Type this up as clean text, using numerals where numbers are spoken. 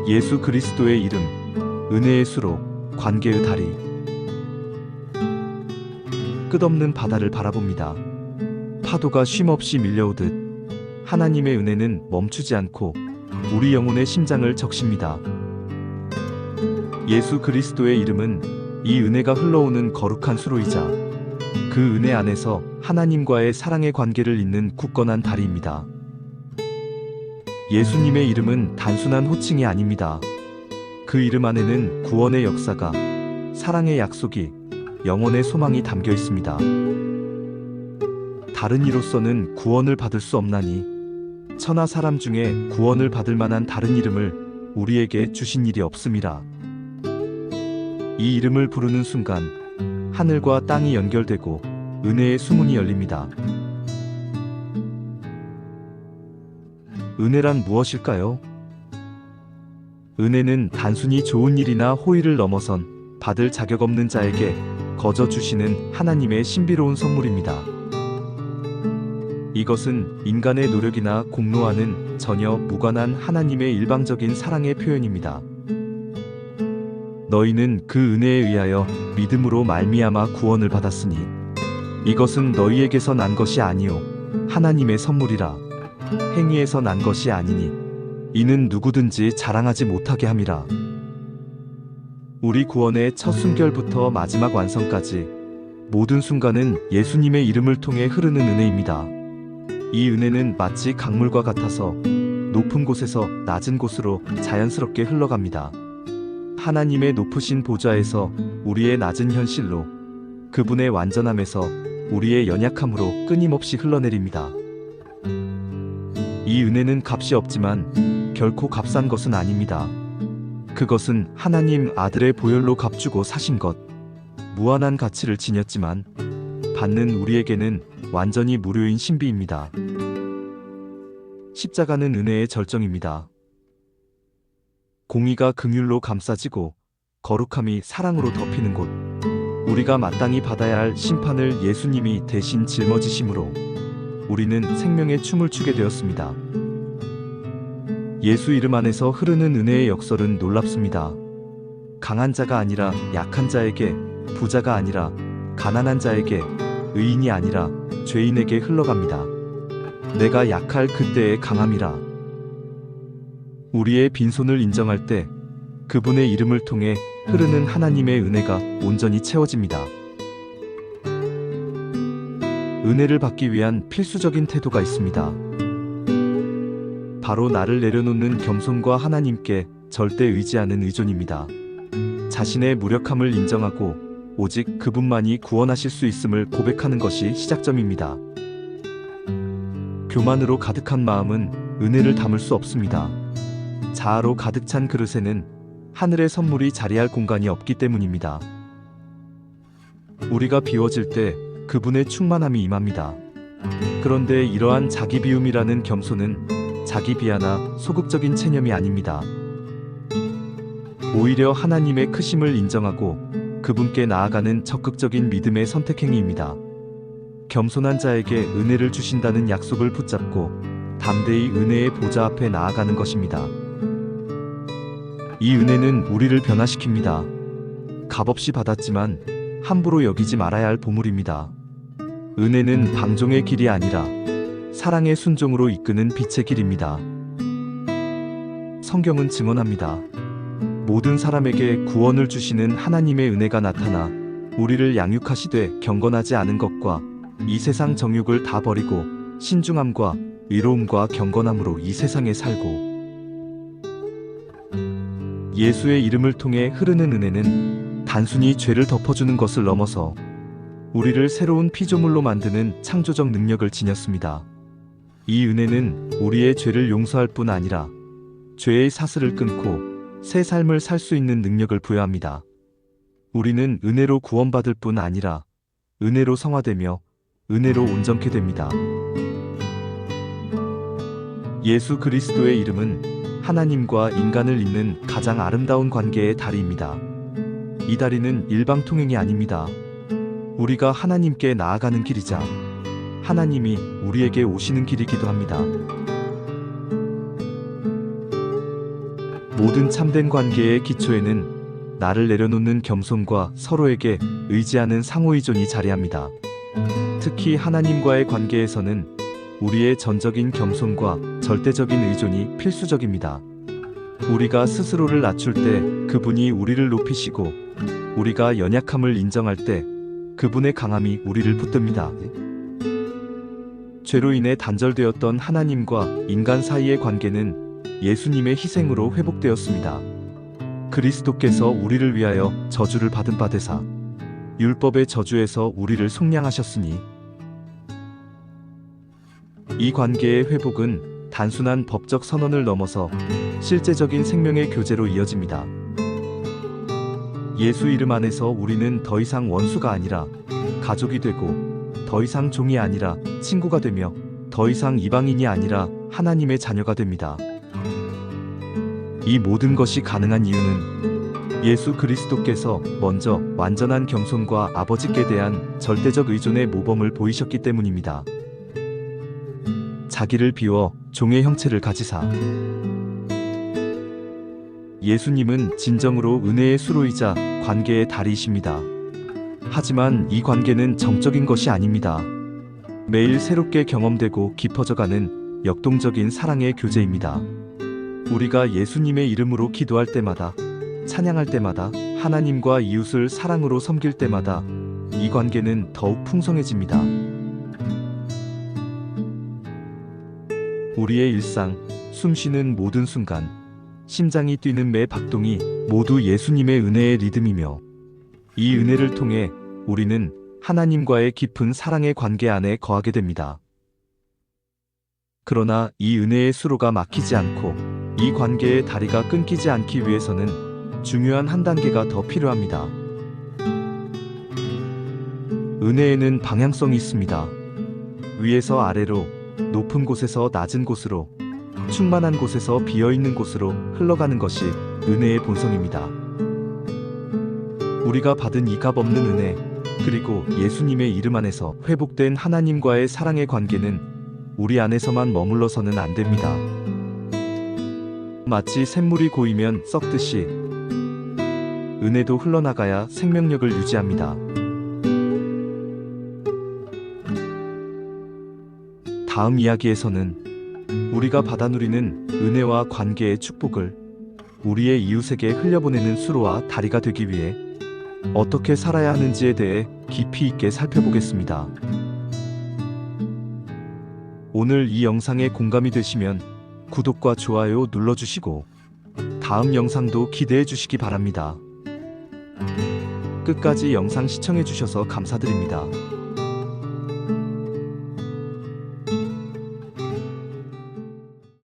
예수 그리스도의 이름, 은혜의 수로, 관계의 다리. 끝없는 바다를 바라봅니다. 파도가 쉼없이 밀려오듯 하나님의 은혜는 멈추지 않고 우리 영혼의 심장을 적십니다. 예수 그리스도의 이름은 이 은혜가 흘러오는 거룩한 수로이자 그 은혜 안에서 하나님과의 사랑의 관계를 잇는 굳건한 다리입니다. 예수님의 이름은 단순한 호칭이 아닙니다. 그 이름 안에는 구원의 역사가, 사랑의 약속이, 영혼의 소망이 담겨 있습니다. 다른 이로서는 구원을 받을 수 없나니 천하 사람 중에 구원을 받을 만한 다른 이름을 우리에게 주신 일이 없음이라. 이 이름을 부르는 순간 하늘과 땅이 연결되고 은혜의 수문이 열립니다. 은혜란 무엇일까요? 은혜는 단순히 좋은 일이나 호의를 넘어선 받을 자격 없는 자에게 거저 주시는 하나님의 신비로운 선물입니다. 이것은 인간의 노력이나 공로와는 전혀 무관한 하나님의 일방적인 사랑의 표현입니다. 너희는 그 은혜에 의하여 믿음으로 말미암아 구원을 받았으니 이것은 너희에게서 난 것이 아니요 하나님의 선물이라. 행위에서 난 것이 아니니 이는 누구든지 자랑하지 못하게 함이라. 우리 구원의 첫 순결부터 마지막 완성까지 모든 순간은 예수님의 이름을 통해 흐르는 은혜입니다. 이 은혜는 마치 강물과 같아서 높은 곳에서 낮은 곳으로 자연스럽게 흘러갑니다. 하나님의 높으신 보좌에서 우리의 낮은 현실로, 그분의 완전함에서 우리의 연약함으로 끊임없이 흘러내립니다. 이 은혜는 값이 없지만 결코 값싼 것은 아닙니다. 그것은 하나님 아들의 보혈로 값주고 사신 것, 무한한 가치를 지녔지만 받는 우리에게는 완전히 무료인 신비입니다. 십자가는 은혜의 절정입니다. 공의가 긍휼로 감싸지고 거룩함이 사랑으로 덮이는 곳, 우리가 마땅히 받아야 할 심판을 예수님이 대신 짊어지심으로 우리는 생명의 춤을 추게 되었습니다. 예수 이름 안에서 흐르는 은혜의 역설은 놀랍습니다. 강한 자가 아니라 약한 자에게, 부자가 아니라 가난한 자에게, 의인이 아니라 죄인에게 흘러갑니다. 내가 약할 그때의 강함이라. 우리의 빈손을 인정할 때 그분의 이름을 통해 흐르는 하나님의 은혜가 온전히 채워집니다. 은혜를 받기 위한 필수적인 태도가 있습니다. 바로 나를 내려놓는 겸손과 하나님께 절대 의지하는 의존입니다. 자신의 무력함을 인정하고 오직 그분만이 구원하실 수 있음을 고백하는 것이 시작점입니다. 교만으로 가득한 마음은 은혜를 담을 수 없습니다. 자아로 가득 찬 그릇에는 하늘의 선물이 자리할 공간이 없기 때문입니다. 우리가 비워질 때 그분의 충만함이 임합니다. 그런데 이러한 자기 비움이라는 겸손은 자기 비하나 소극적인 체념이 아닙니다. 오히려 하나님의 크심을 인정하고 그분께 나아가는 적극적인 믿음의 선택행위입니다. 겸손한 자에게 은혜를 주신다는 약속을 붙잡고 담대히 은혜의 보좌 앞에 나아가는 것입니다. 이 은혜는 우리를 변화시킵니다. 값없이 받았지만 함부로 여기지 말아야 할 보물입니다. 은혜는 방종의 길이 아니라 사랑의 순종으로 이끄는 빛의 길입니다. 성경은 증언합니다. 모든 사람에게 구원을 주시는 하나님의 은혜가 나타나 우리를 양육하시되 경건하지 않은 것과 이 세상 정욕을 다 버리고 신중함과 의로움과 경건함으로 이 세상에 살고. 예수의 이름을 통해 흐르는 은혜는 단순히 죄를 덮어주는 것을 넘어서 우리를 새로운 피조물로 만드는 창조적 능력을 지녔습니다. 이 은혜는 우리의 죄를 용서할 뿐 아니라 죄의 사슬을 끊고 새 삶을 살 수 있는 능력을 부여합니다. 우리는 은혜로 구원받을 뿐 아니라 은혜로 성화되며 은혜로 온전케 됩니다. 예수 그리스도의 이름은 하나님과 인간을 잇는 가장 아름다운 관계의 다리입니다. 이 다리는 일방 통행이 아닙니다. 우리가 하나님께 나아가는 길이자 하나님이 우리에게 오시는 길이기도 합니다. 모든 참된 관계의 기초에는 나를 내려놓는 겸손과 서로에게 의지하는 상호의존이 자리합니다. 특히 하나님과의 관계에서는 우리의 전적인 겸손과 절대적인 의존이 필수적입니다. 우리가 스스로를 낮출 때 그분이 우리를 높이시고, 우리가 연약함을 인정할 때 그분의 강함이 우리를 붙듭니다. 죄로 인해 단절되었던 하나님과 인간 사이의 관계는 예수님의 희생으로 회복되었습니다. 그리스도께서 우리를 위하여 저주를 받은 바 되사 율법의 저주에서 우리를 속량하셨으니, 이 관계의 회복은 단순한 법적 선언을 넘어서 실제적인 생명의 교제로 이어집니다. 예수 이름 안에서 우리는 더 이상 원수가 아니라 가족이 되고, 더 이상 종이 아니라 친구가 되며, 더 이상 이방인이 아니라 하나님의 자녀가 됩니다. 이 모든 것이 가능한 이유는 예수 그리스도께서 먼저 완전한 겸손과 아버지께 대한 절대적 의존의 모범을 보이셨기 때문입니다. 자기를 비워 종의 형체를 가지사. 예수님은 진정으로 은혜의 수로이자 관계의 다리이십니다. 하지만 이 관계는 정적인 것이 아닙니다. 매일 새롭게 경험되고 깊어져가는 역동적인 사랑의 교제입니다. 우리가 예수님의 이름으로 기도할 때마다, 찬양할 때마다, 하나님과 이웃을 사랑으로 섬길 때마다 이 관계는 더욱 풍성해집니다. 우리의 일상, 숨쉬는 모든 순간, 심장이 뛰는 매 박동이 모두 예수님의 은혜의 리듬이며, 이 은혜를 통해 우리는 하나님과의 깊은 사랑의 관계 안에 거하게 됩니다. 그러나 이 은혜의 수로가 막히지 않고 이 관계의 다리가 끊기지 않기 위해서는 중요한 한 단계가 더 필요합니다. 은혜에는 방향성이 있습니다. 위에서 아래로, 높은 곳에서 낮은 곳으로, 충만한 곳에서 비어있는 곳으로 흘러가는 것이 은혜의 본성입니다. 우리가 받은 이 값없는 은혜, 그리고 예수님의 이름 안에서 회복된 하나님과의 사랑의 관계는 우리 안에서만 머물러서는 안 됩니다. 마치 샘물이 고이면 썩듯이 은혜도 흘러나가야 생명력을 유지합니다. 다음 이야기에서는 우리가 받아 누리는 은혜와 관계의 축복을 우리의 이웃에게 흘려보내는 수로와 다리가 되기 위해 어떻게 살아야 하는지에 대해 깊이 있게 살펴보겠습니다. 오늘 이 영상에 공감이 되시면 구독과 좋아요 눌러주시고 다음 영상도 기대해 주시기 바랍니다. 끝까지 영상 시청해 주셔서 감사드립니다.